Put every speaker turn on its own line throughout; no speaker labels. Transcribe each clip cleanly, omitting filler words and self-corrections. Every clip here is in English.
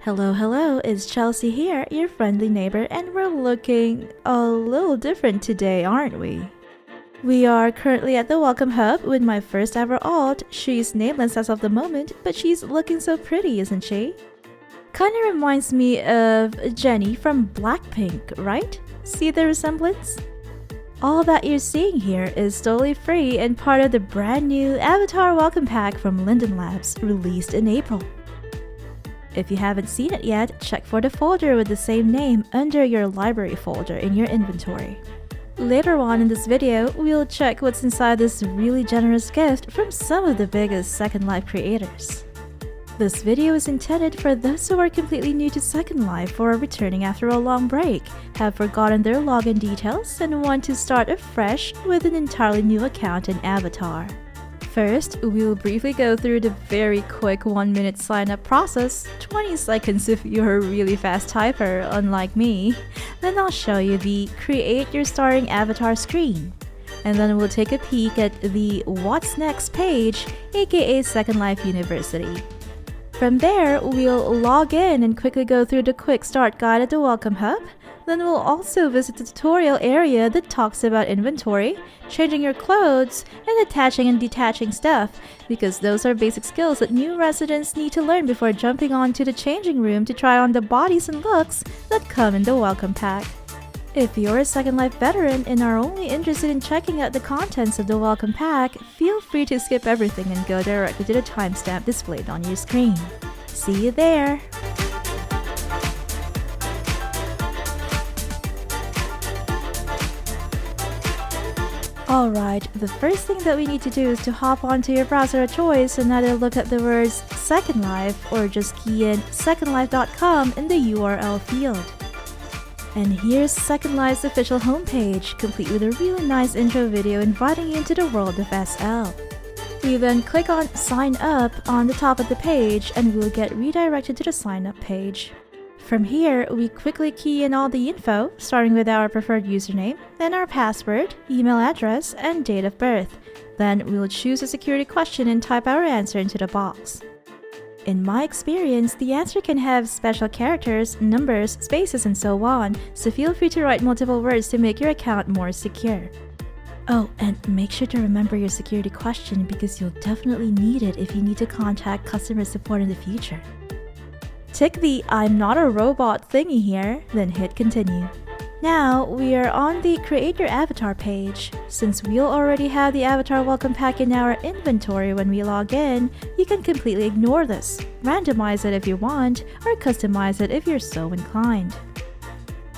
Hello, it's Chelsea here, your friendly neighbor, and we're looking a little different today, aren't we? We are currently at the Welcome Hub with my first ever alt. She's nameless as of the moment, but she's looking so pretty, isn't she? Kinda reminds me of Jennie from Blackpink, right? See the resemblance? All that you're seeing here is totally free and part of the brand new Avatar Welcome Pack from Linden Labs, released in April. If you haven't seen it yet, check for the folder with the same name under your library folder in your inventory. Later on in this video, we'll check what's inside this really generous gift from some of the biggest Second Life creators. This video is intended for those who are completely new to Second Life or are returning after a long break, have forgotten their login details, and want to start afresh with an entirely new account and avatar. First, we'll briefly go through the very quick 1-minute sign-up process, 20 seconds if you're a really fast typer, unlike me. Then I'll show you the Create Your Starring Avatar screen. And then we'll take a peek at the What's Next page, aka Second Life University. From there, we'll log in and quickly go through the quick start guide at the Welcome Hub. Then we'll also visit the tutorial area that talks about inventory, changing your clothes, and attaching and detaching stuff, because those are basic skills that new residents need to learn before jumping onto the changing room to try on the bodies and looks that come in the Welcome Pack. If you're a Second Life veteran and are only interested in checking out the contents of the Welcome Pack, feel free to skip everything and go directly to the timestamp displayed on your screen. See you there! Alright, the first thing that we need to do is to hop onto your browser of choice and either look at the words Second Life or just key in secondlife.com in the URL field. And here's Second Life's official homepage, complete with a really nice intro video inviting you into the world of SL. We then click on Sign Up on the top of the page and we'll get redirected to the Sign Up page. From here, we quickly key in all the info, starting with our preferred username, then our password, email address, and date of birth. Then we'll choose a security question and type our answer into the box. In my experience, the answer can have special characters, numbers, spaces, and so on, so feel free to write multiple words to make your account more secure. Oh, and make sure to remember your security question because you'll definitely need it if you need to contact customer support in the future. Tick the I'm not a robot thingy here, then hit continue. Now, we are on the Create Your Avatar page. Since we'll already have the Avatar Welcome Pack in our inventory when we log in, you can completely ignore this, randomize it if you want, or customize it if you're so inclined.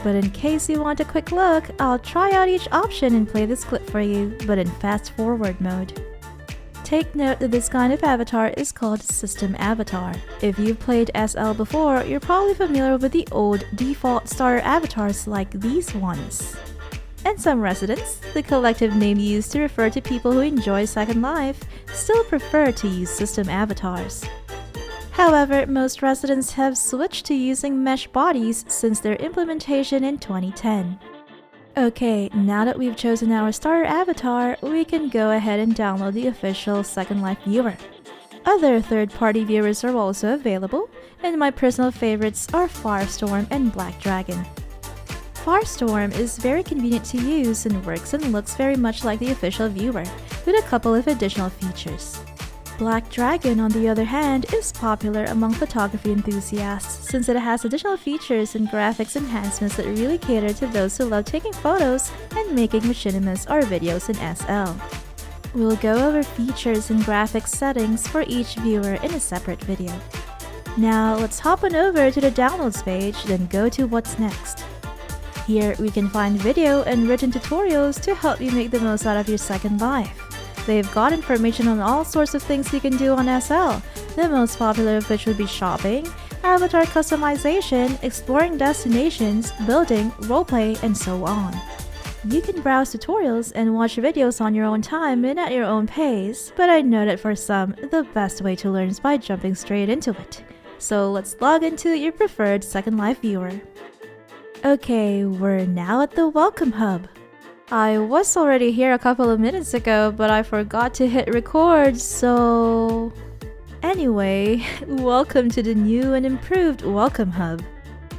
But in case you want a quick look, I'll try out each option and play this clip for you, but in fast forward mode. Take note that this kind of avatar is called System Avatar. If you've played SL before, you're probably familiar with the old default starter avatars like these ones. And some residents, the collective name used to refer to people who enjoy Second Life, still prefer to use System Avatars. However, most residents have switched to using mesh bodies since their implementation in 2010. Okay, now that we've chosen our starter avatar, we can go ahead and download the official Second Life viewer. Other third-party viewers are also available, and my personal favorites are Firestorm and Black Dragon. Firestorm is very convenient to use and works and looks very much like the official viewer, with a couple of additional features. Black Dragon, on the other hand, is popular among photography enthusiasts since it has additional features and graphics enhancements that really cater to those who love taking photos and making machinimas or videos in SL. We'll go over features and graphics settings for each viewer in a separate video. Now let's hop on over to the downloads page, then go to What's Next. Here we can find video and written tutorials to help you make the most out of your Second Life. They've got information on all sorts of things you can do on SL, the most popular of which would be shopping, avatar customization, exploring destinations, building, roleplay, and so on. You can browse tutorials and watch videos on your own time and at your own pace, but I know that for some, the best way to learn is by jumping straight into it. So let's log into your preferred Second Life viewer. Okay, we're now at the Welcome Hub. I was already here a couple of minutes ago, but I forgot to hit record, so... Anyway, welcome to the new and improved Welcome Hub.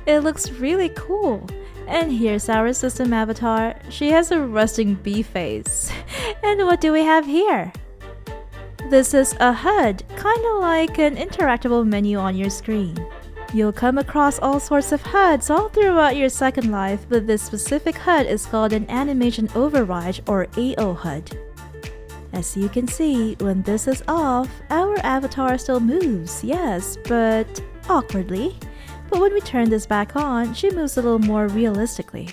It looks really cool. And here's our system avatar. She has a resting bee face. And what do we have here? This is a HUD, kinda like an interactable menu on your screen. You'll come across all sorts of HUDs all throughout your Second Life, but this specific HUD is called an Animation Override or AO HUD. As you can see, when this is off, our avatar still moves, yes, but awkwardly. But when we turn this back on, she moves a little more realistically.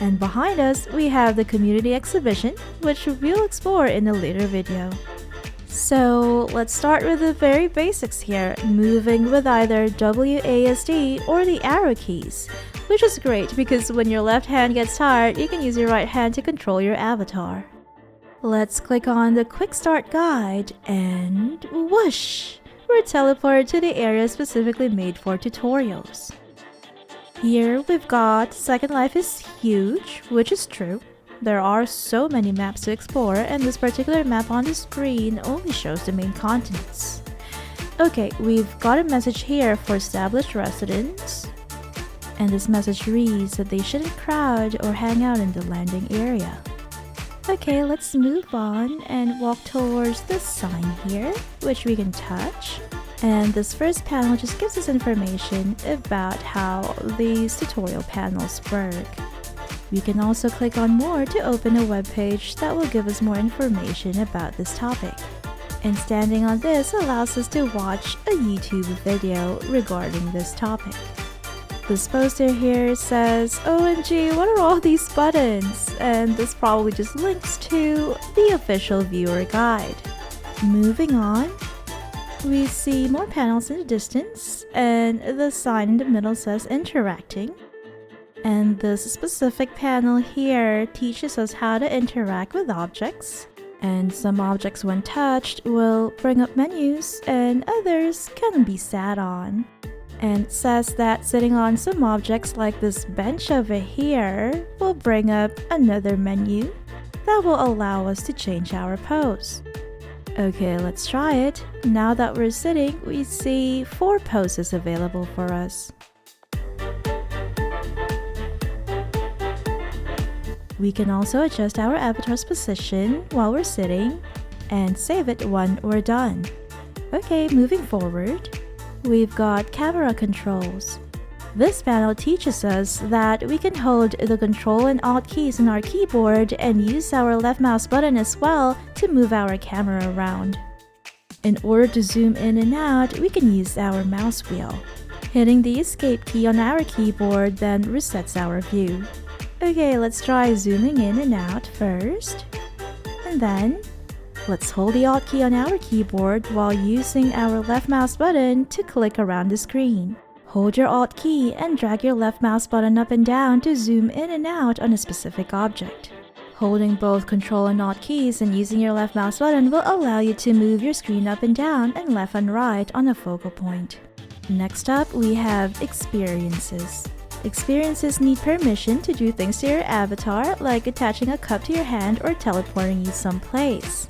And behind us, we have the community exhibition, which we'll explore in a later video. So let's start with the very basics here, moving with either WASD or the arrow keys, which is great because when your left hand gets tired, you can use your right hand to control your avatar. Let's click on the quick start guide and whoosh! We're teleported to the area specifically made for tutorials. Here we've got Second Life is huge, which is true. There are so many maps to explore, and this particular map on the screen only shows the main continents. Okay, we've got a message here for established residents, and this message reads that they shouldn't crowd or hang out in the landing area. Okay, let's move on and walk towards this sign here, which we can touch. And this first panel just gives us information about how these tutorial panels work. We can also click on more to open a web page that will give us more information about this topic. And standing on this allows us to watch a YouTube video regarding this topic. This poster here says, OMG, what are all these buttons? And this probably just links to the official viewer guide. Moving on, we see more panels in the distance, and the sign in the middle says interacting. And this specific panel here teaches us how to interact with objects. And some objects when touched will bring up menus, and others can be sat on. And it says that sitting on some objects like this bench over here will bring up another menu that will allow us to change our pose. Okay, let's try it. Now that we're sitting, we see 4 poses available for us. We can also adjust our avatar's position while we're sitting and save it when we're done. Okay, moving forward, we've got camera controls. This panel teaches us that we can hold the Control and Alt keys on our keyboard and use our left mouse button as well to move our camera around. In order to zoom in and out, we can use our mouse wheel. Hitting the Escape key on our keyboard then resets our view. Okay, let's try zooming in and out first. And then, let's hold the Alt key on our keyboard while using our left mouse button to click around the screen. Hold your Alt key and drag your left mouse button up and down to zoom in and out on a specific object. Holding both Control and Alt keys and using your left mouse button will allow you to move your screen up and down and left and right on a focal point. Next up, we have experiences. Experiences need permission to do things to your avatar, like attaching a cup to your hand or teleporting you someplace.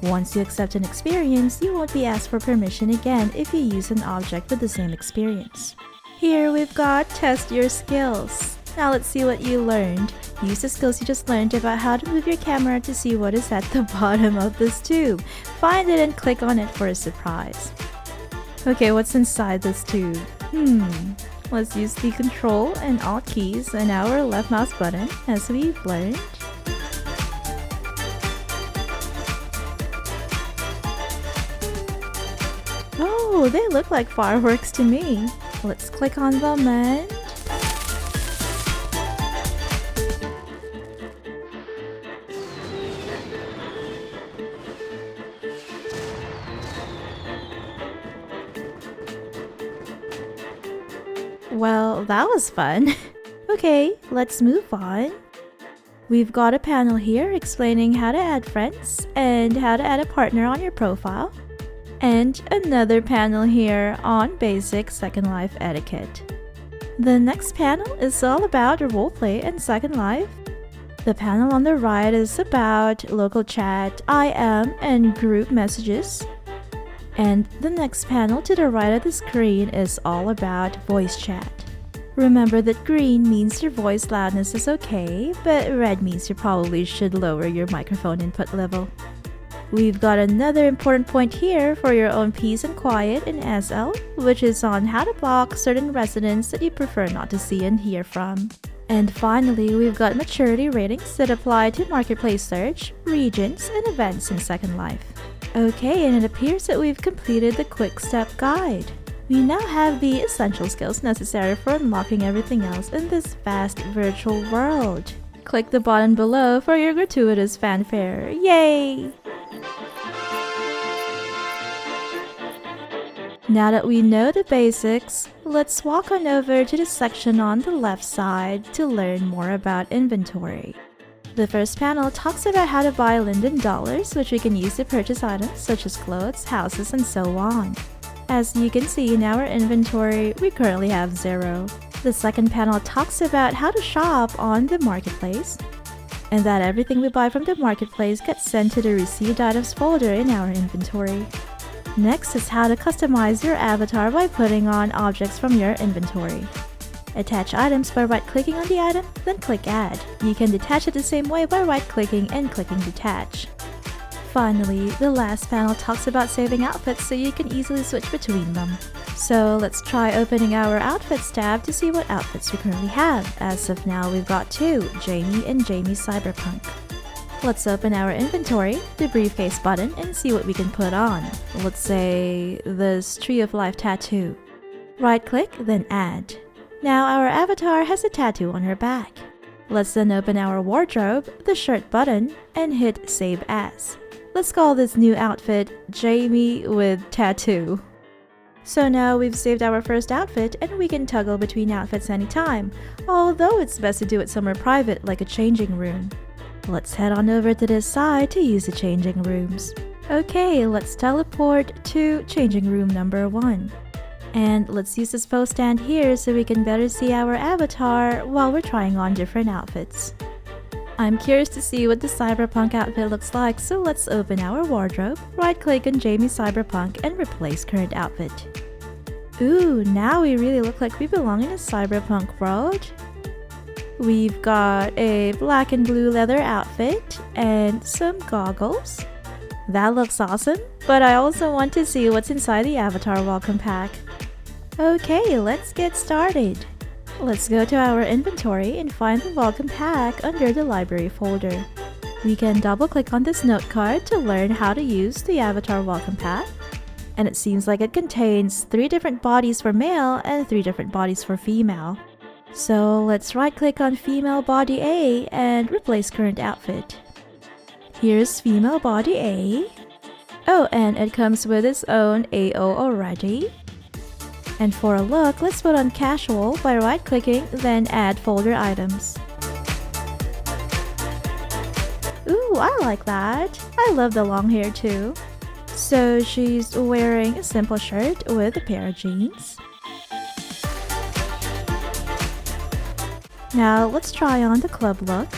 Once you accept an experience, you won't be asked for permission again if you use an object with the same experience. Here we've got Test Your Skills. Now let's see what you learned. Use the skills you just learned about how to move your camera to see what is at the bottom of this tube. Find it and click on it for a surprise. Okay, what's inside this tube? Let's use the Control and Alt keys and our left mouse button as we've learned. Oh, they look like fireworks to me. Let's click on them and... Well, that was fun. Okay, let's move on. We've got a panel here explaining how to add friends and how to add a partner on your profile. And another panel here on basic Second Life etiquette. The next panel is all about roleplay and Second Life. The panel on the right is about local chat, IM, and group messages. And the next panel to the right of the screen is all about voice chat. Remember that green means your voice loudness is okay, but red means you probably should lower your microphone input level. We've got another important point here for your own peace and quiet in SL, which is on how to block certain residents that you prefer not to see and hear from. And finally, we've got maturity ratings that apply to Marketplace search, regions, and events in Second Life. Okay, and it appears that we've completed the quick step guide. We now have the essential skills necessary for unlocking everything else in this vast virtual world. Click the button below for your gratuitous fanfare. Yay! Now that we know the basics, let's walk on over to the section on the left side to learn more about inventory. The first panel talks about how to buy Linden dollars, which we can use to purchase items such as clothes, houses, and so on. As you can see in our inventory, we currently have 0. The second panel talks about how to shop on the marketplace, and that everything we buy from the marketplace gets sent to the received items folder in our inventory. Next is how to customize your avatar by putting on objects from your inventory. Attach items by right-clicking on the item, then click Add. You can detach it the same way by right-clicking and clicking Detach. Finally, the last panel talks about saving outfits so you can easily switch between them. So let's try opening our Outfits tab to see what outfits we currently have. As of now, we've got 2, Jamie and Jamie Cyberpunk. Let's open our inventory, the briefcase button, and see what we can put on. Let's say this Tree of Life tattoo. Right-click, then Add. Now our avatar has a tattoo on her back. Let's then open our wardrobe, the shirt button, and hit Save As. Let's call this new outfit Jamie with Tattoo. So now we've saved our first outfit and we can toggle between outfits anytime, although it's best to do it somewhere private like a changing room. Let's head on over to this side to use the changing rooms. Okay, let's teleport to changing room number 1. And let's use this pose stand here so we can better see our avatar while we're trying on different outfits. I'm curious to see what the Cyberpunk outfit looks like, so let's open our wardrobe, right-click on Jamie Cyberpunk and replace current outfit. Ooh, now we really look like we belong in a cyberpunk world. We've got a black and blue leather outfit and some goggles. That looks awesome, but I also want to see what's inside the avatar welcome pack. Okay, let's get started. Let's go to our inventory and find the welcome pack under the library folder. We can double-click on this note card to learn how to use the avatar welcome pack. And it seems like it contains 3 different bodies for male and 3 different bodies for female. So let's right-click on female body A and replace current outfit. Here's female body A. Oh, and it comes with its own AO already. And for a look, let's put on casual by right-clicking, then add folder items. Ooh, I like that. I love the long hair too. So she's wearing a simple shirt with a pair of jeans. Now let's try on the club look.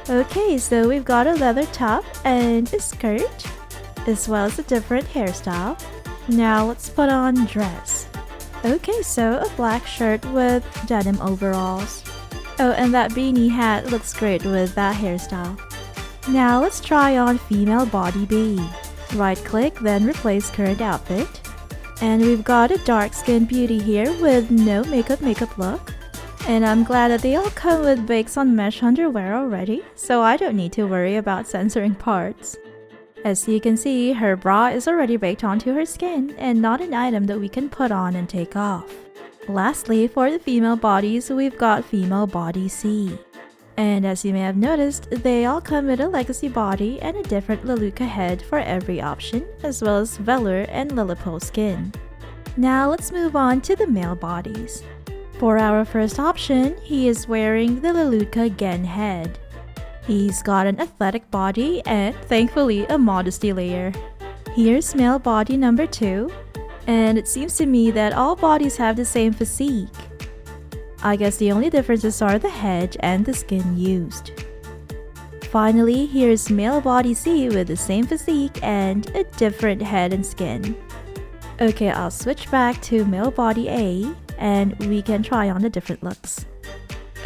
Okay, so we've got a leather top and a skirt, as well as a different hairstyle. Now let's put on dress. Okay, so a black shirt with denim overalls. Oh, and that beanie hat looks great with that hairstyle. Now let's try on female body B. Right-click, then replace current outfit. And we've got a dark-skinned beauty here with no makeup look. And I'm glad that they all come with bakes on mesh underwear already, so I don't need to worry about censoring parts. As you can see, her bra is already baked onto her skin and not an item that we can put on and take off. Lastly, for the female bodies, we've got female body C. And as you may have noticed, they all come with a legacy body and a different Leluca head for every option, as well as velour and Lilipo skin. Now let's move on to the male bodies. For our first option, he is wearing the Leluca Gen head. He's got an athletic body and, thankfully, a modesty layer. Here's male body number 2, and it seems to me that all bodies have the same physique. I guess the only differences are the head and the skin used. Finally, here's male body C with the same physique and a different head and skin. Okay, I'll switch back to male body A and we can try on the different looks.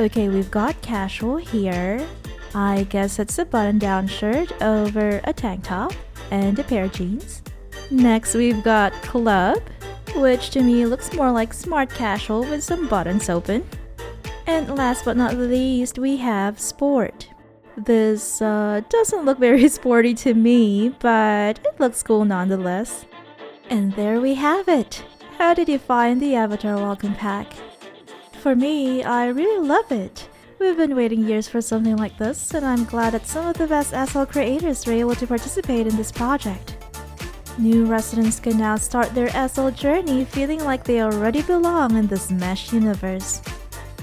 Okay, we've got casual here. I guess it's a button-down shirt over a tank top and a pair of jeans. Next, we've got club, which to me looks more like smart casual with some buttons open. And last but not least, we have sport. This doesn't look very sporty to me, but it looks cool nonetheless. And there we have it! How did you find the Avatar welcome pack? For me, I really love it. We've been waiting years for something like this, and I'm glad that some of the best SL creators were able to participate in this project. New residents can now start their SL journey feeling like they already belong in this mesh universe.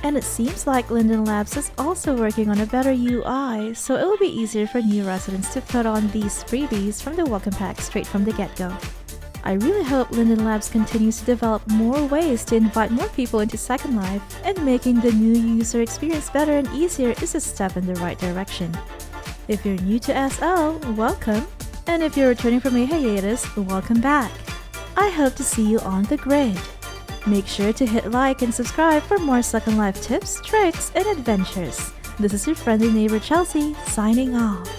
And it seems like Linden Labs is also working on a better UI, so it will be easier for new residents to put on these freebies from the welcome pack straight from the get-go. I really hope Linden Labs continues to develop more ways to invite more people into Second Life, and making the new user experience better and easier is a step in the right direction. If you're new to SL, welcome! And if you're returning from a hiatus, welcome back! I hope to see you on the grid! Make sure to hit like and subscribe for more Second Life tips, tricks, and adventures. This is your friendly neighbor Chelsea, signing off.